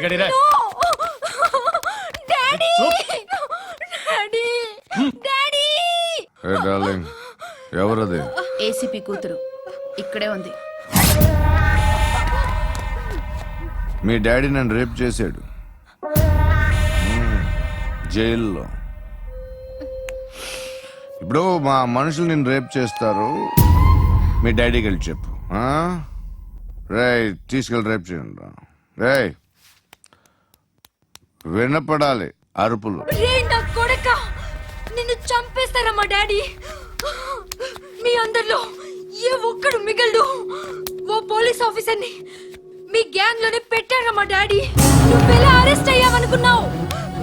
గడిరా. Daddy daddy daddy ఏ darling, ఎవరది? ACP కూతురు ఇక్కడే ఉంది. మీ డాడీ నన్ను రేప్ చేశాడు జైల్లో. ఇప్పుడు మా మనుషులు నిన్ను రేప్ చేస్తారు, మీ డాడీకి వెళ్ళి చెప్పు. రే తీసుకెళ్ళి రేప్ చేయండి. రే వినపడాలి అరుపులు. రే నా కొడక, నిన్ను చంపేస్తారా మా డాడీ? మీ అందరిలో ఏ ఒక్కడు మిగలడు. ఓ పోలీస్ ఆఫీసర్ని మీ గ్యాంగ్ లోనే పెట్టారా మా డాడీ? నువ్వెలా అరెస్ట్ అయ్యావనుకున్నావు?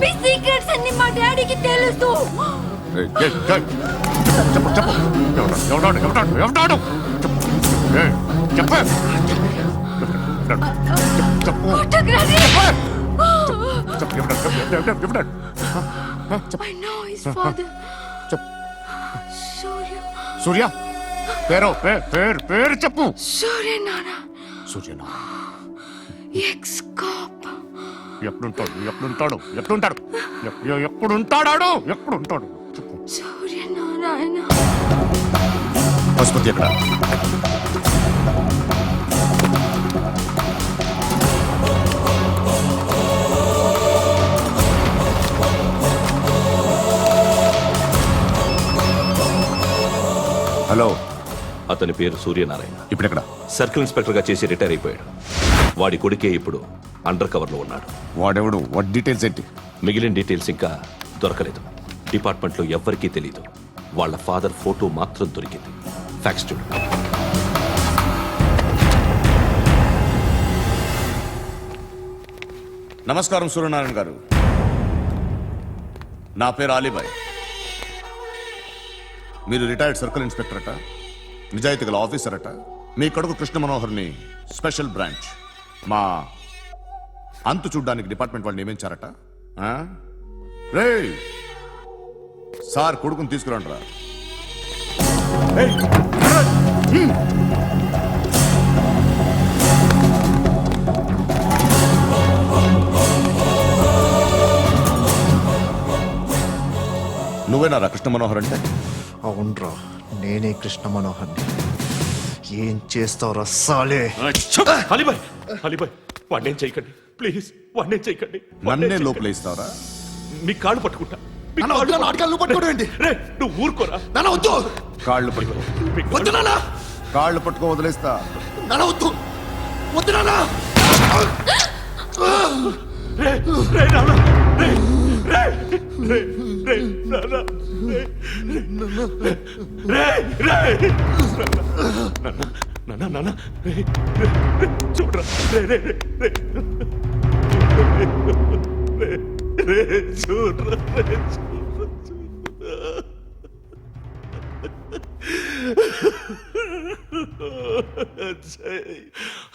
మీ సీక్రెట్స్ అన్ని మా డాడీకి తెలుసు. చెప్పు చెప్పు, ఎవడాడు? I know his father. సూర్య పేరు చెప్పు. సూర్య నాన్న, సూర్యనా? X cap. ఎప్పుడుంటాడు చెప్పు. సూర్య నారాయణ. ఆసుపత్రి ఎక్కడ? హలో, అతని పేరు సూర్యనారాయణ. ఇప్పుడెక్కడ? సర్కిల్ ఇన్స్పెక్టర్ గా చేసి రిటైర్ అయిపోయాడు. వాడి కొడుకే ఇప్పుడు అండర్ కవర్ లో ఉన్నాడు. వాడెవడు? వాట్ డీటెయిల్స్ ఏంటి? మిగిలిన డీటెయిల్స్ ఇంకా దొరకలేదు. డిపార్ట్మెంట్ లో ఎవ్వరికీ తెలీదు. వాళ్ళ ఫాదర్ ఫోటో మాత్రం దొరికింది. ఫ్యాక్స్ చూడు. నమస్కారం సూర్యనారాయణ గారు. నా పేరు అలీబాయ్. మీరు రిటైర్డ్ సర్కిల్ ఇన్స్పెక్టర్ అట, నిజాయితీ గల ఆఫీసర్ అట. మీ కొడుకు కృష్ణ మనోహర్ని స్పెషల్ బ్రాంచ్ మా అంతు చూడ్డానికి డిపార్ట్మెంట్ వాళ్ళు నియమించారట. రే సార్, కొడుకుని తీసుకురండి రా. నువ్వేనా కృష్ణ మనోహర్ అంటే? అవునరా, నేనే కృష్ణ మనోహర్ని. ఏం చేస్తావురా సాలే? అలీబాయ్ వాడినేం చేయకండి ప్లీజ్, వాడినేం చేయకండి. నన్నే లోపల ఇస్తావరా? మీ కాళ్ళు పట్టుకుంటా. నువ్వు ఊరుకోరా. కాళ్ళు పట్టుకో. కాళ్ళు పట్టుకో, వదిలేస్తా. చూడరా,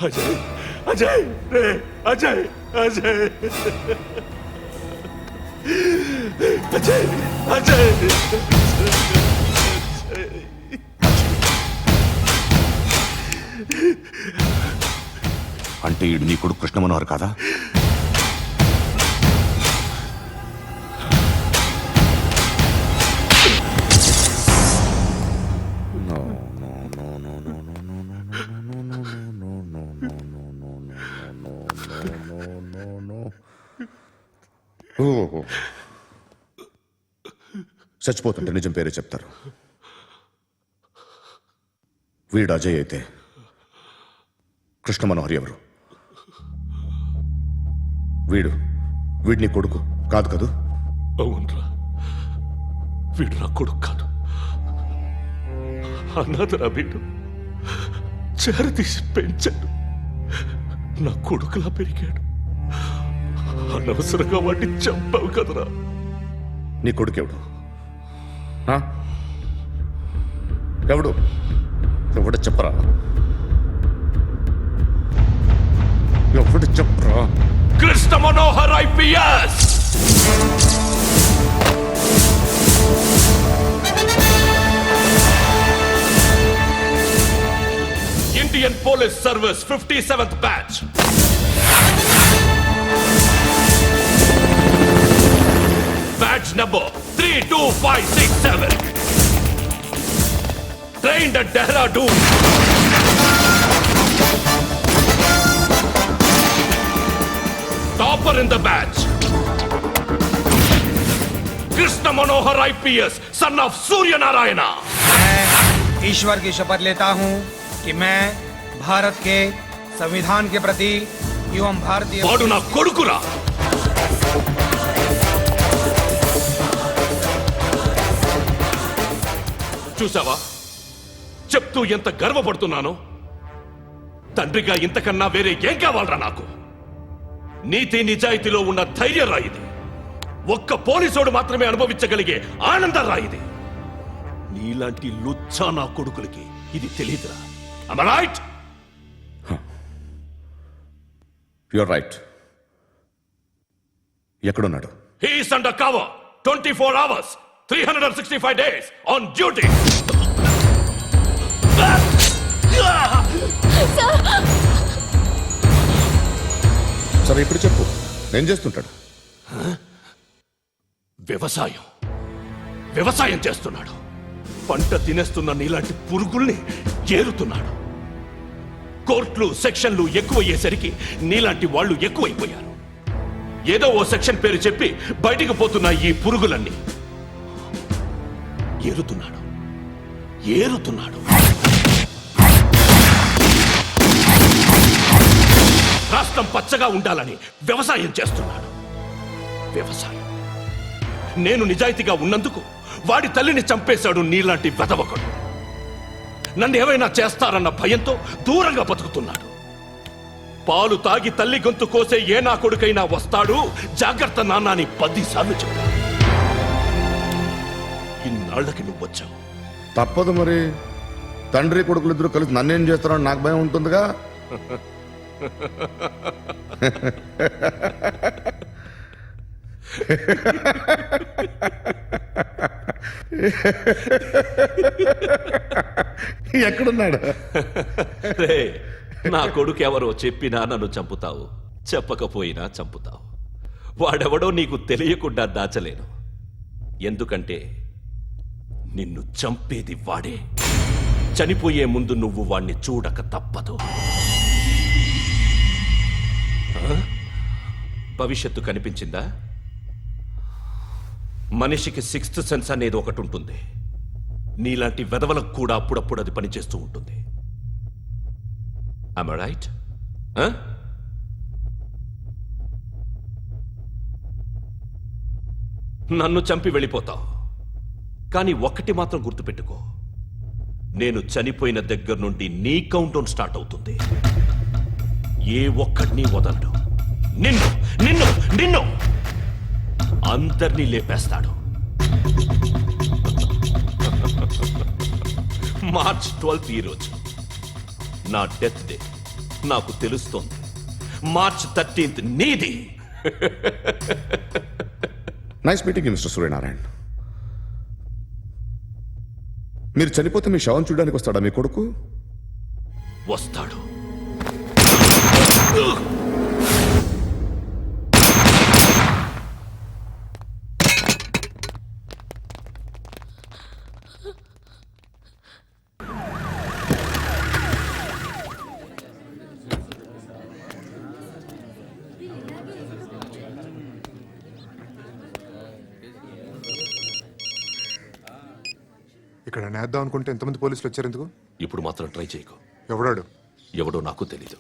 అజయ్ అజయ్ అజయ్ అజయ్ అజయ్ అజయ్ అంటే ఈడు నీ కొడుకు కృష్ణ మనోహర్ కాదా? చచ్చిపోతుంటే నిజం పేరే చెప్తారు. వీడు అజయ్ అయితే కృష్ణ మనోహర్ ఎవరు? వీడిని కొడుకు కాదు కదూ? అవునరా, వీడు నా కొడుకు కాదు. అన్నదరా వీడు. చేరతీసి పెంచాడు, నా కొడుకులా పెరిగాడు. అనవసరంగా వాడిని చంపావు కదరా. నీ కొడుకెవడు? ఎవడు? ఎవడు చెప్పరా? ఎవడు చెప్పరా? Krishna Manohar IPS. Indian police service 57th batch. Badge number 32567. Trained at Dehradun. Topper in the batch. Krishna Manohar IPS, son of Surya Narayana. मैं ईश्वर की शपथ लेता हूं कि मैं भारत के संविधान के प्रति एवं भारतीय వాడు నా కొడుకురా. చూసావా చెప్తూ ఎంత గర్వపడుతున్నానో. తండ్రిగా ఇంతకన్నా వేరే ఏం కావాలరా నాకు? నీతి నిజాయితీలో ఉన్న ధైర్యం రా ఇది. ఒక్క పోలీసోడు మాత్రమే అనుభవించగలిగే ఆనందం రా ఇది. నీలాంటి లుచ్చా నా కొడుకులకి ఇది తెలియదురా. Am I right? You're right. ఎక్కడున్నాడు? He is under cover 24 hours 365 days on duty. సరే ఇప్పుడు చెప్పు, ఏం చేస్తుంటాడు? వ్యవసాయం చేస్తున్నాడు. పంట తినేస్తున్న నీలాంటి పురుగుల్ని ఏరుతున్నాడు. కోర్టులు సెక్షన్లు ఎక్కువయ్యేసరికి నీలాంటి వాళ్ళు ఎక్కువైపోయారు. ఏదో ఓ సెక్షన్ పేరు చెప్పి బయటికి పోతున్న ఈ పురుగులన్నీ ఏరుతున్నాడు. రాష్ట్రం పచ్చగా ఉండాలని వ్యవసాయం చేస్తున్నాడు. నేను నిజాయితీగా ఉన్నందుకు వాడి తల్లిని చంపేశాడు నీలాంటి వెధవకుడు. నన్ను ఏమైనా చేస్తారన్న భయంతో దూరంగా బతుకుతున్నాడు. పాలు తాగి తల్లి గొంతు కోసే ఏ నా కొడుకైనా వస్తాడు, జాగ్రత్త నాన్న అని 10 సార్లు చెప్పాడు. ఇన్నాళ్లకి నువ్వు వచ్చావు. తప్పదు మరి. తండ్రి కొడుకులిద్దరూ కలిసి నన్నేం చేస్తారని నాకు భయం ఉంటుందిగా. ఎక్కడున్నాడు? నా కొడుకు ఎవరో చెప్పినా నన్ను చంపుతావు, చెప్పకపోయినా చంపుతావు. వాడెవడో నీకు తెలియకుండా దాచలేను. ఎందుకంటే నిన్ను చంపేది వాడే. చనిపోయే ముందు నువ్వు వాణ్ణి చూడక తప్పదు. భవిష్యత్తు కనిపించిందా? మనిషికి 6th సెన్స్ అనేది ఒకటి ఉంటుంది. నీలాంటి వెధవలకు కూడా అప్పుడప్పుడు అది పనిచేస్తూ ఉంటుంది. Am I right? నన్ను చంపి వెళ్ళిపోతావు. కానీ ఒక్కటి మాత్రం గుర్తుపెట్టుకో, నేను చనిపోయిన దగ్గర నుండి నీ కౌంటౌన్ స్టార్ట్ అవుతుంది. ఏ ఒక్కడిని వదలడు. నిన్ను నిన్ను నిన్ను అందరినీ లేపేస్తాడు. మార్చ్ 12 ఈ రోజు నా డెత్ డే. నాకు తెలుస్తోంది. మార్చ్ 13 నీది. Nice meeting mister Suryanarayan. మీరు చనిపోతే మీ శవం చూడడానికి వస్తాడా మీ కొడుకు? వస్తాడు. ఇక్కడ నేద్దాం అనుకుంటే ఎంతమంది పోలీసులు వచ్చారు ఎందుకు? ఇప్పుడు మాత్రం ట్రై చేయకు. ఎవడాడు? ఎవడో నాకు తెలీదు.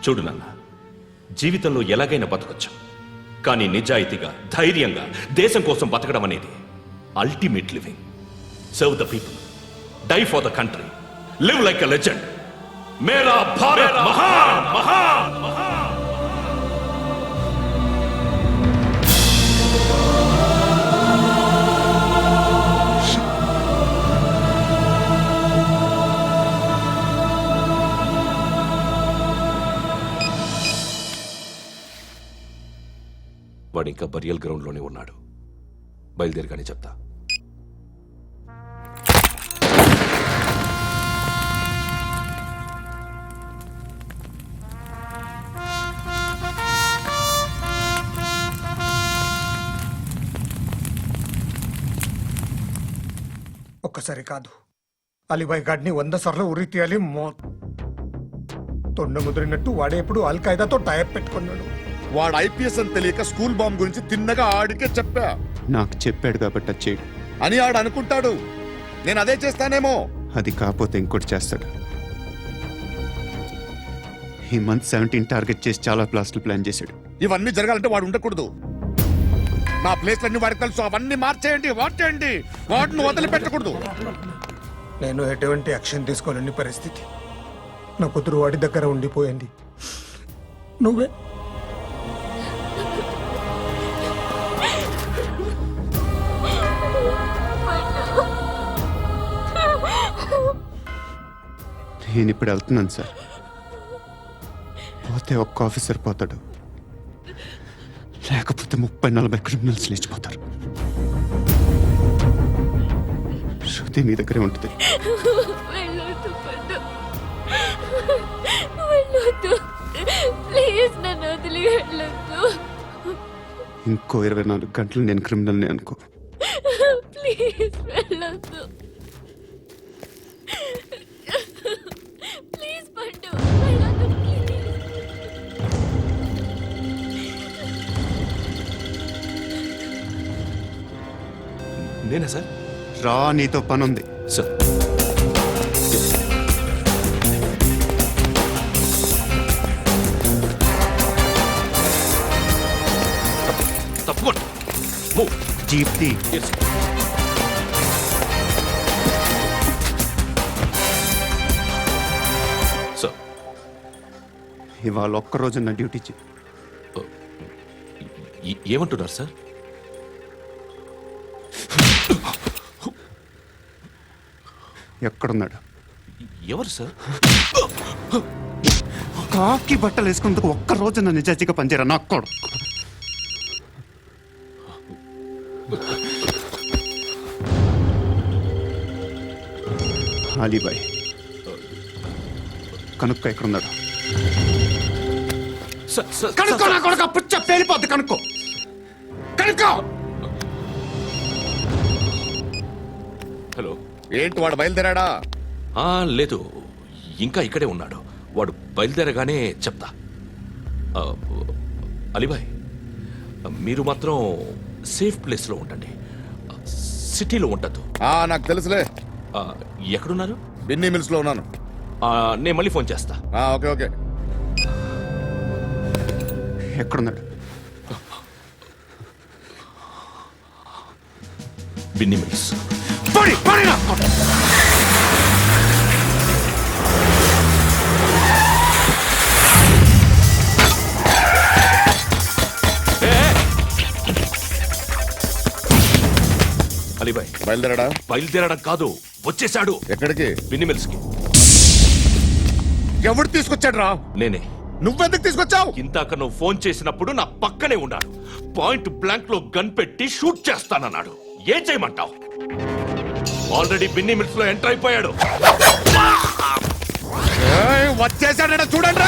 చూడు నాన్న, జీవితంలో ఎలాగైనా బతకొచ్చు, కానీ నిజాయితీగా ధైర్యంగా దేశం కోసం బతకడం అనేది ultimate living. Serve the people, die for the country, live like a legend. మేరా భారత్ మహాన్ మహాన్ మహాన్. వాడు ఇంకా బరియల్ గ్రౌండ్లోనే ఉన్నాడు. బయలుదేరగానే చెప్తా. ఒక్కసారి కాదు, అలీబాయ్ గాడిని 100 సార్లు ఉరి తీయాలి. తొండ ముదిరినట్టు వాడేప్పుడు అల్ ఖైదాతో టైప్ పెట్టుకున్నాడు. వాడు ఐపీఎస్ అని తెలియక స్కూల్ బాంబ్ గురించి తిన్నగా ఆడికే చెప్పా నాకు చెప్పాడు కాబట్టి అది చేయడు. అని ఆడు అనుకుంటాడు. నేను అదే చేస్తానేమో. అది కాకపోతే ఇంకోటి చేస్తాడు. ఈ మంత్ 17 టార్గెట్ చేసి చాలా బ్లాస్టులు ప్లాన్ చేశాడు. ఇవన్నీ జరగాలంటే వాడు ఉండకూడదు. నా ప్లేస్ అన్ని వాడికి తెలుసు. అవన్నీ మార్చేయండి, వాటేయండి. వాటిని వదిలిపెట్టకూడదు. నేను ఎటువంటి యాక్షన్ తీసుకోలేని పరిస్థితి. నా కూతురు వాడి దగ్గర ఉండిపోయింది. నువ్వే నేను ఇప్పుడు వెళ్తున్నాను సార్. పోతే ఒక్క ఆఫీసర్ పోతాడు, లేకపోతే 30-40 క్రిమినల్స్ లేచిపోతారు. శృతి మీ దగ్గరే ఉంటుంది. వెళ్ళొద్దు పండు, వెళ్ళొద్దు ప్లీజ్, నన్ను వదిలి వెళ్ళొద్దు. ఇంకో 24 గంటలు నేను క్రిమినల్ని అనుకో. ప్లీజ్ వెళ్ళొద్దు, ప్లీజ్ పండు వెళ్ళొద్దు ప్లీజ్. నేనా సార్? రా, నీతో పని ఉంది. సార్, తప్పకుండా. Move. జీప్తి Yes, sir. సార్, ఇవాళ ఒక్కరోజు నా డ్యూటీ చేయి. ఏమంటున్నారు సార్? ఎక్కడున్నాడు? ఎవరు సార్? కాకి బట్టలు వేసుకున్నందుకు ఒక్కరోజు నా నిజాయితీగా పనిచేయరా నా కొడుకు. అలీబాయ్ కనుక్కో, ఎక్కడున్నాడు? కనుక్కో నా కొడుకు. పుచ్చ పేలిపోద్ది. కనుక్కో, కనుక్కో. హలో. ఏంటి వాడు బయలుదేరాడా? లేదు, ఇంకా ఇక్కడే ఉన్నాడు. వాడు బయలుదేరగానే చెప్తా. అలీబాయ్, మీరు మాత్రం సేఫ్ ప్లేస్లో ఉండండి, సిటీలో ఉండద్దు. నాకు తెలుసులే. ఎక్కడున్నారు? బిన్నీ మిల్స్ లో ఉన్నాను. నేను మళ్ళీ ఫోన్ చేస్తా. Okay okay. ఎక్కడున్నాడు? బిన్నీ మిల్స్. అలీబాయ్ బయలుదేరాడా? బయలుదేరడం కాదు, వచ్చేశాడు. ఎక్కడికి? బిన్నీ మిల్స్ కి. ఎవడు తీసుకొచ్చాడు రా? నేనే. నువ్వెందుకు తీసుకొచ్చావు? ఇందాక నువ్వు ఫోన్ చేసినప్పుడు నా పక్కనే ఉన్నాడు. పాయింట్ బ్లాంక్ లో గన్ పెట్టి షూట్ చేస్తానన్నాడు. ఏం చేయమంటావు? ఆల్రెడీ బిన్నీ మిల్స్ లో ఎంటర్ అయిపోయాడు. వచ్చేసాడ చూడండి.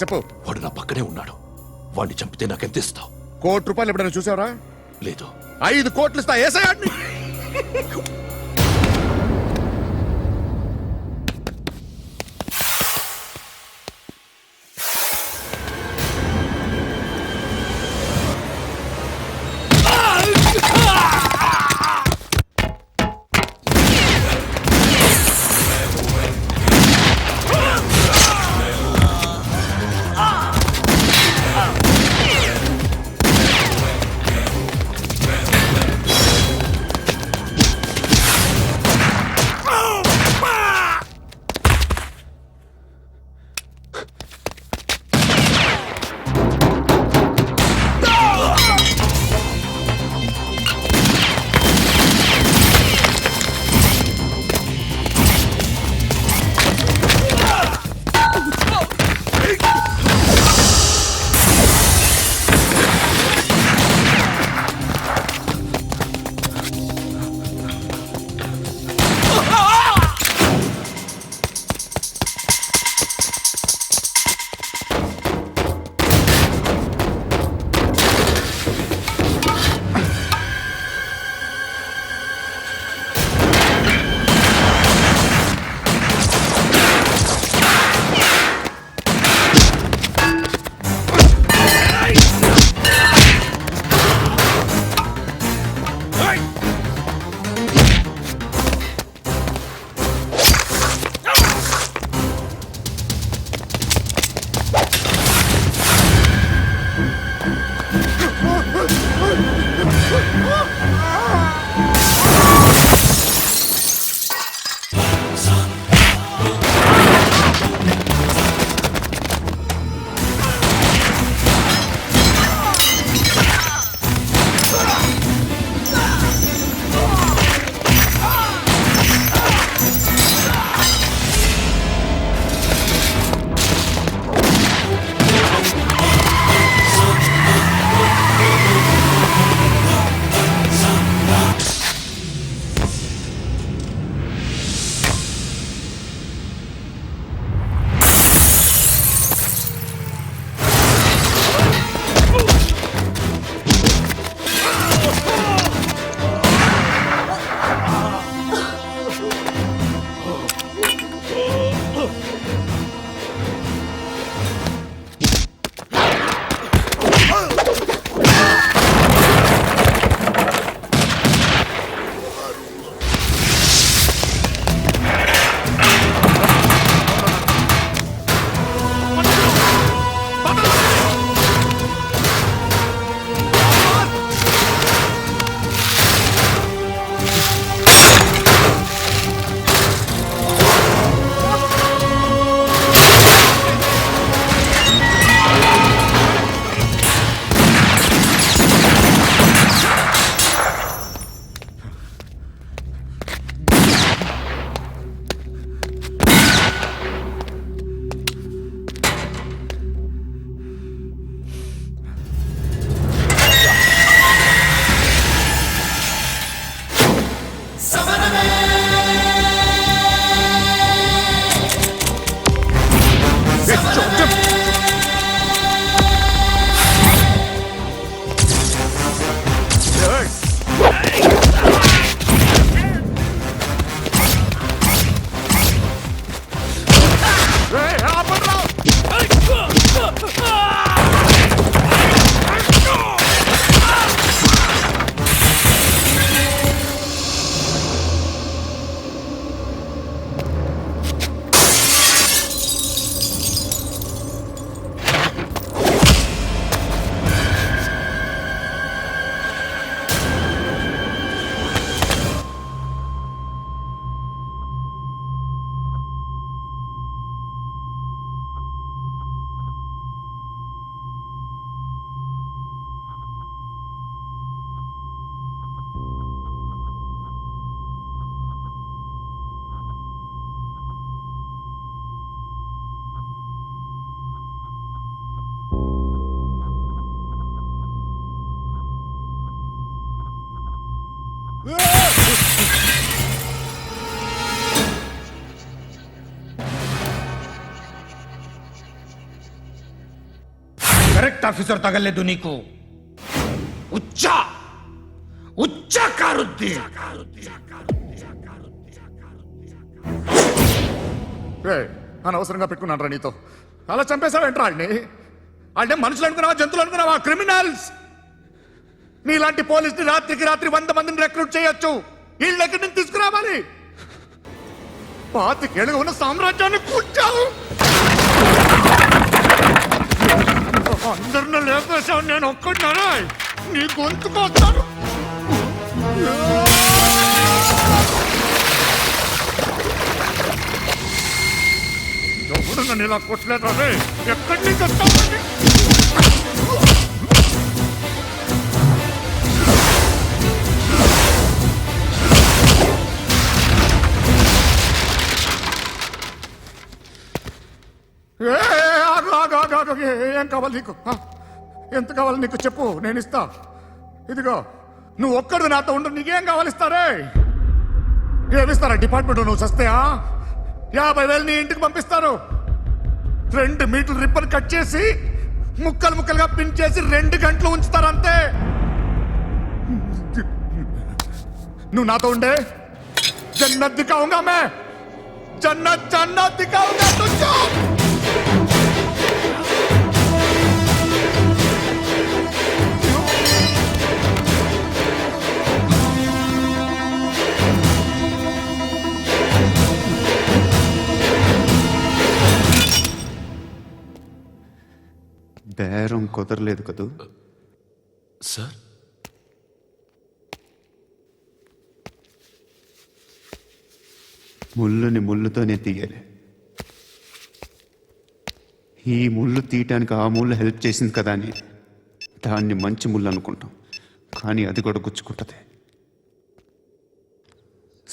చెప్పు. వాడు నా పక్కనే ఉన్నాడు. వాడిని చంపితే నాకెంత ఇస్తావు? ₹1,00,00,000 ఎప్పుడైనా చూసావరా? లేదు. 5 కోట్లు ఇస్తా. ఏసయాడిని. కరెక్ట్ ఆఫీసర్ తగలేదు నీకు ఉచ్చ కారుద్ది. అనవసరంగా పెట్టుకున్నాను రా నీతో. అలా చంపేశావేంట్రా వాడిని? అంటే మనుషులు అనుకున్నావా, జంతువులు అనుకున్నావా? క్రిమినల్స్. నీలాంటి పోలీసుని రాత్రికి రాత్రి 100 మందిని రిక్రూట్ చేయొచ్చు. వీళ్ళ దగ్గర నుంచి తీసుకురావాలి. 25 ఏళ్ళుగా ఉన్న సామ్రాజ్యాన్ని కూర్చావు. అందరిని లేపేశావు, నేను ఒక్కడినారా? నీ గొంతుకొస్తాను. ఎవరు నన్ను ఇలా కొట్టలేదా? ఎక్కడి నుంచి వస్తావు? ఏం కావాలి నీకు? ఎంత కావాలి నీకు చెప్పు, నేను ఇస్తా. ఇదిగో నువ్వు ఒక్కడు నాతో ఉండు. నీకేం కావాలి ఇస్తారే? ఏమిస్తారా డిపార్ట్మెంట్? నువ్వు చస్తేయా 50,000 నీ ఇంటికి పంపిస్తారు. 2 మీటర్లు రిబ్బన్ కట్ చేసి ముక్కలు ముక్కలుగా పిన్ చేసి 2 గంటలు ఉంచుతారు అంతే. నువ్వు నాతో ఉండే జన్నత్ దిఖాऊंगा मैं, जन्नत दिखाऊंगा तुझको. బేరం కుదరలేదు కదూ? సార్, ముళ్ళుని ముళ్ళుతోనే తీయాలి. ఈ ముళ్ళు తీయటానికి ఆ ముళ్ళు హెల్ప్ చేసింది కదా అని దాన్ని మంచి ముళ్ళు అనుకుంటాం, కానీ అది కూడా గుచ్చుకుంటుంది.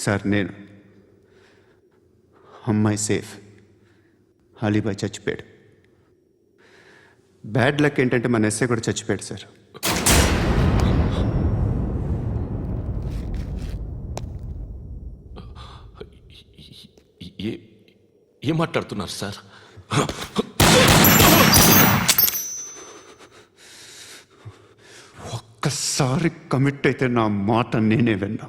సార్, నేను అమ్మాయి సేఫ్, అలీబాయ్ చచ్చిపోయాడు. బ్యాడ్ లక్ ఏంటంటే మన ఎస్ఐ కూడా చచ్చిపోయాడు సార్. ఏం మాట్లాడుతున్నారు సార్? ఒక్కసారి కమిట్ అయితే నా మాట నేనే విన్నా.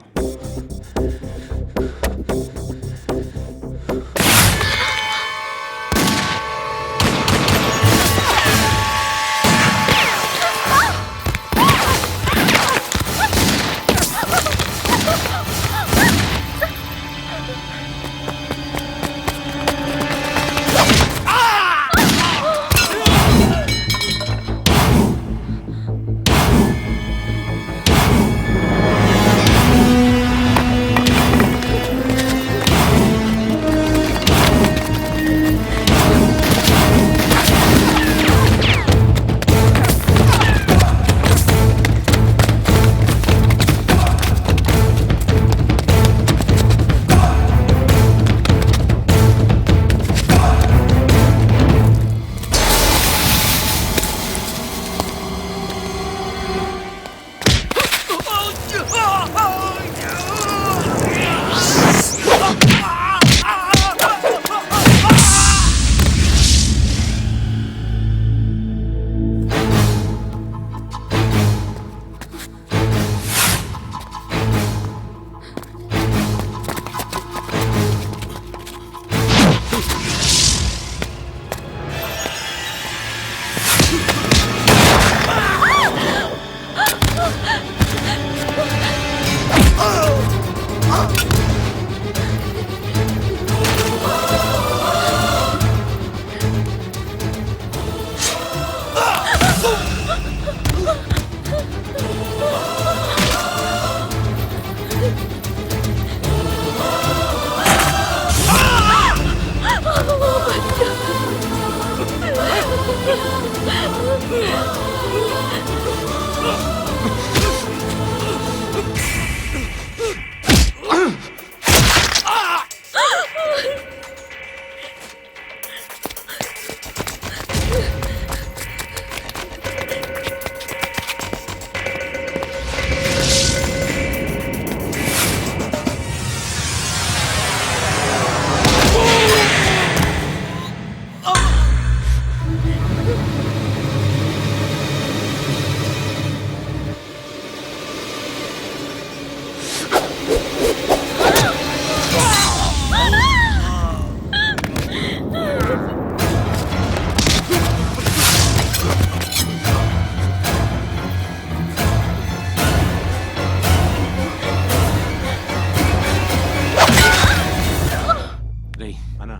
రేయ్ అన్నా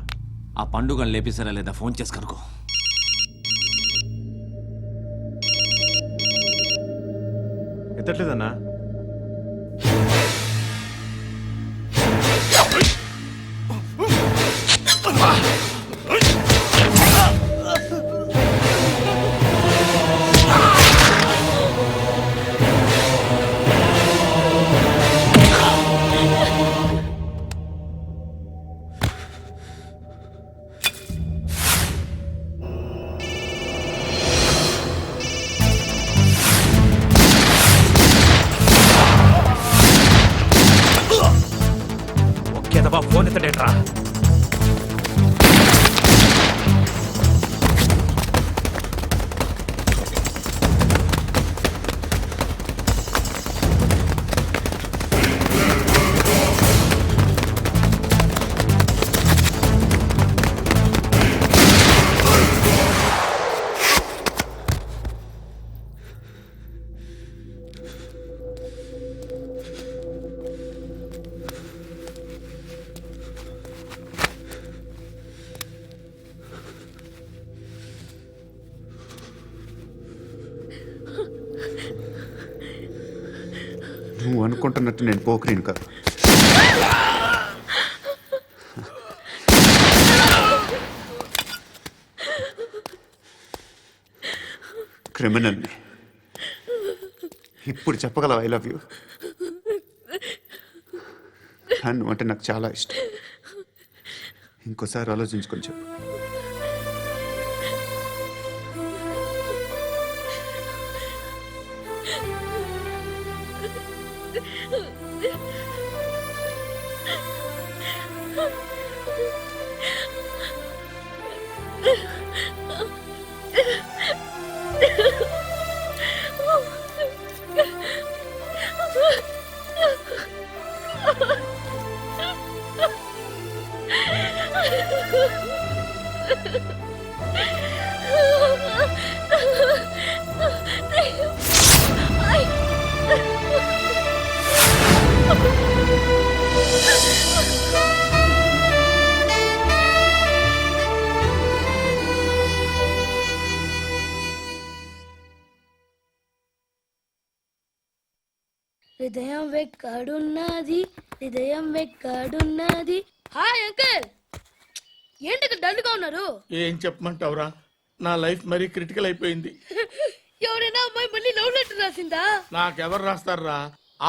ఆ పండుగను లేపేసారా లేదా ఫోన్ చేసి కనుకో. ఎత్తట్లేదన్నా. ఒకేదవా ఫోన్ ఎత్తడేట్రా. నువ్వు అనుకుంటున్నట్టు నేను పోకరీని కాదు. క్రిమినల్ని. ఇప్పుడు చెప్పగలవు ఐ లవ్ యూ. నువ్వు అంటే నాకు చాలా ఇష్టం. ఇంకోసారి ఆలోచించుకొని చెప్పు. హృదయం వెక్కడున్నది, హృదయం వెక్కడున్నది. హాయ్ అంకుల్, ఏంటి డల్గా ఉన్నారు? ఏం చెప్పమంటావురా, నా లైఫ్ మరీ క్రిటికల్ అయిపోయింది. ఎవరైనా అమ్మాయి మళ్ళీ లవ్ లెటర్ రాసిందా? నాకెవరు రాస్తారా?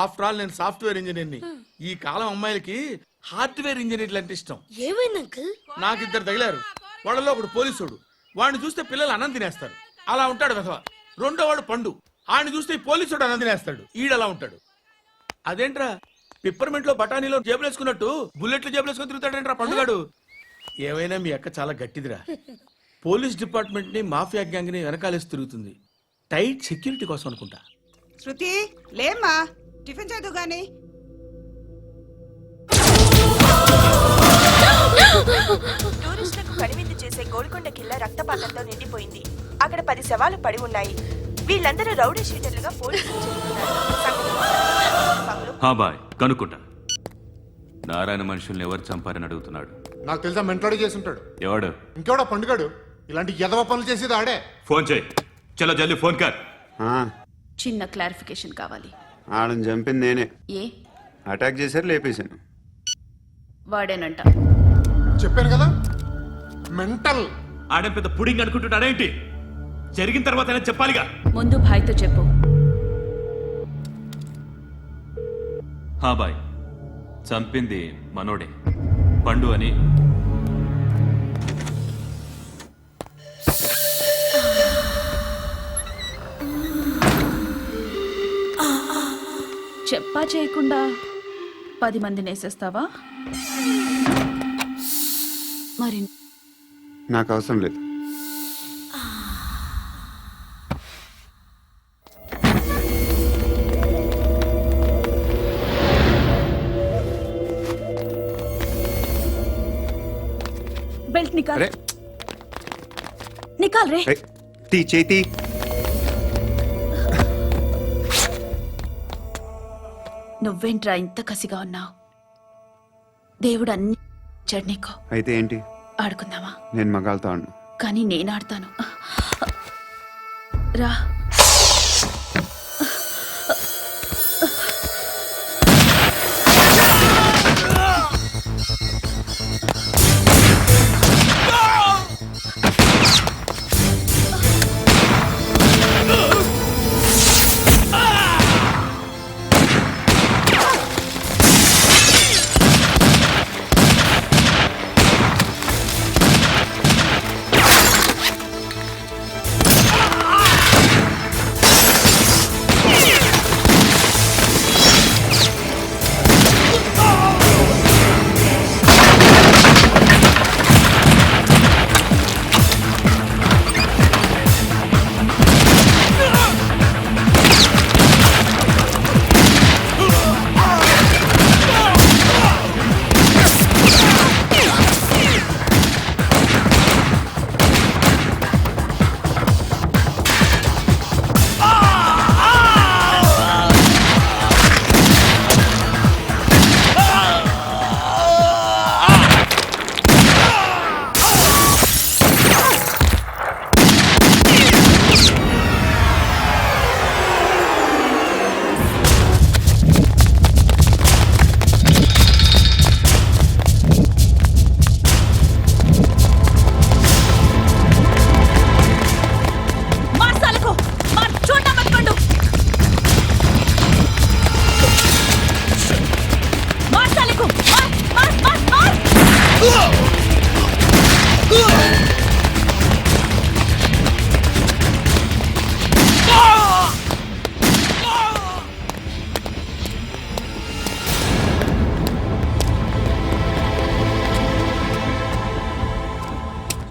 ఆఫ్టర్ ఆల్ నేను సాఫ్ట్వేర్ ఇంజనీర్ని. ఈ కాలం అమ్మాయిలకి హార్డ్వేర్ ఇంజనీర్లు అంటే ఇష్టం. ఏమైంది అంకుల్? నాకు ఇద్దరు తగిలారు. వాళ్ళలో ఒకడు పోలీసుడు. వాడిని చూస్తే పిల్లలు అన్నం తినేస్తారు, అలా ఉంటాడు వెధవ. రెండో వాడు పండు. ఆడిని చూస్తే ఈ పోలీసుడు అన్నం తినేస్తాడు, ఈడలా ఉంటాడు. అదేంట్రా పిప్పర్మెంట్ లో బఠానీలో జేబులేసుకున్నట్టు బుల్లెట్లు జేబులేసుకుని తిరుగుతాడేంట్రా పండుగాడు. ఏమైనా మీ అక్క చాలా గట్టిదిరా. పోలీస్ డిపార్ట్మెంట్ ని మాఫియా గ్యాంగ్ ని వెనకాలేసి తిరుగుతుంది. టైట్ సెక్యూరిటీ కోసం అనుకుంటా. శృతి లేమ్మా, టిఫిన్ చేద్దు గాని. టూరిస్టులకు కనువిందు చేసే గోల్కొండ కిల్లా రక్తపాతంతో నిండిపోయింది. అక్కడ 10 శవాలు పడి ఉన్నాయి. వీళ్ళందరూ రౌడీ షీటర్లుగా పోలీసులు బాయ్ కనుక్కుంటా. నారాయణ మనుషుల్ని ఎవరు చంపారని అడుగుతున్నాడు. నాకు తెలుసా మెంట్లాడి చేసి ఉంటాడు. ఎవడు? ఇంకెవడా పండుగాడు. ఇలాంటి ఎదవ పనులు చేసేది ఆడే. ఫోన్ చేయి. చలో జల్దీ ఫోన్ కర్. చిన్న క్లారిఫికేషన్ కావాలి. ఆడని చంపింది నేనే. ఏ అటాక్ చేశారు, లేపేశాను. వాడేనంట. చెప్పాను కదా మెంటల్. ఆడే పెద్ద పుడింగ్ అనుకుంటున్నాడేంటి? జరిగిన తర్వాత చెప్పాలిగా. ముందు భాయ్తో చెప్పు. బాయ్ చంపింది మనోడే, పండు అని. చెప్పా చేయకుండా 10 మందిని వేసేస్తావా? మరి నాకు అవసరం లేదు. బెల్ట్ నికాల్. నికాల్ రే. తీ చేతి. నువ్వేంట్రా ఇంత కసిగా ఉన్నావు? దేవుడు అన్ని ఇచ్చాడు నీకు. అయితే ఏంటి? ఆడుకుందామా? నేను మగాళ్ళతో ఆడను. కానీ నేను ఆడతాను. రా.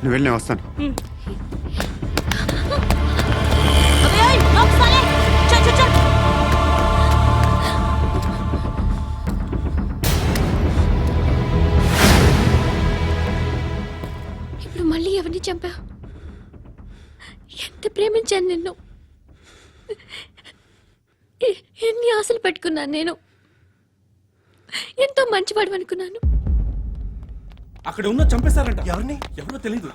నువ్వు వెళ్ళి నేను వస్తాను. ఇప్పుడు మళ్ళీ ఎవరిని చంపా? ఎంత ప్రేమించాను నిన్ను, ఎన్ని ఆశలు పెట్టుకున్నాను నేను. ఎంతో మంచివాడు అనుకున్నాను. అక్కడ ఉన్న చంపేశారంట. ఎవరిని? ఎవరో తెలీదు.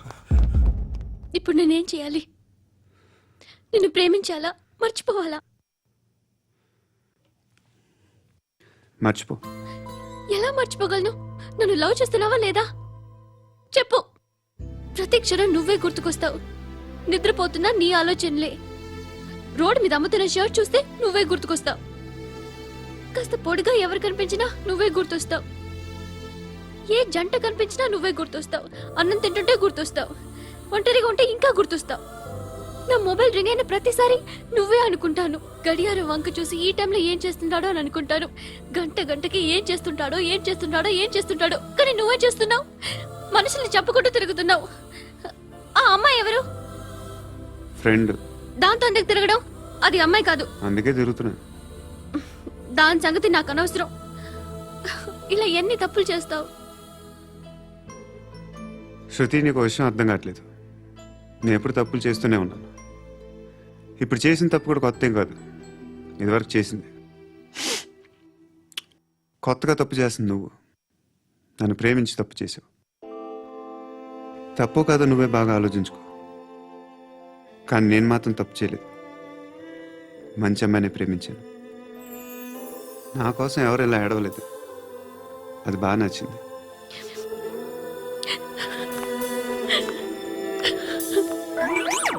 ఇప్పుడు నేనేం చేయాలి? నిన్ను ప్రేమించాలా, మర్చిపోవాలా? మర్చిపో. ఎలా మర్చిపోగలను? నన్ను లవ్ చేస్తున్నావా లేదా చెప్పు. ప్రతి క్షణం నువ్వే గుర్తుకొస్తావు. నిద్రపోతున్నా నీ ఆలోచనలే. రోడ్డు మీద అమ్ముతున్న షర్ట్ చూస్తే నువ్వే గుర్తుకొస్తావు. కాస్త పొడిగా ఎవరు కనిపించినా నువ్వే గుర్తొస్తావు. ఏ జంట కనిపించినా నువ్వే గుర్తొస్తావు. అన్నం తింటుంటే గుర్తొస్తావు. ఒంటరిగా ఉంటే ఇంకా గుర్తొస్తావు. నా మొబైల్ రింగ్ అయిన ప్రతిసారి నువ్వే అనుకుంటాను. గడియారం వంక చూసి ఈ టైంలో ఏం చేస్తుంటాడో అని అనుకుంటాను. గంట గంటకి ఏం చేస్తుంటాడో కానీ నువ్వే చేస్తున్నావు. మనుషుల్ని చంపుకుంటూ తిరుగుతున్నావు. ఆ అమ్మాయి ఎవరు? ఫ్రెండ్. దాంతో ఎందుకు తిరగడం? అది అమ్మాయి కాదు. అందుకే తిరుగుతున్నా. దాని సంగతి నాకు అనవసరం. ఇలా ఎన్ని తప్పులు చేస్తావు? శృతి, నీకు విషయం అర్థం కావట్లేదు. నేను ఎప్పుడు తప్పులు చేస్తూనే ఉన్నాను. ఇప్పుడు చేసిన తప్పు కూడా కొత్త ఏం కాదు. ఇదివరకు చేసింది. కొత్తగా తప్పు చేస్తుంది నువ్వు. నన్ను ప్రేమించి తప్పు చేసావు. తప్పు కాదో నువ్వే బాగా ఆలోచించుకో. కానీ నేను మాత్రం తప్పు చేయలేదు. మంచి అమ్మాయిని ప్రేమించాను. నా కోసం ఎవరు ఇలా ఏడవలేదు. అది బాగా నచ్చింది.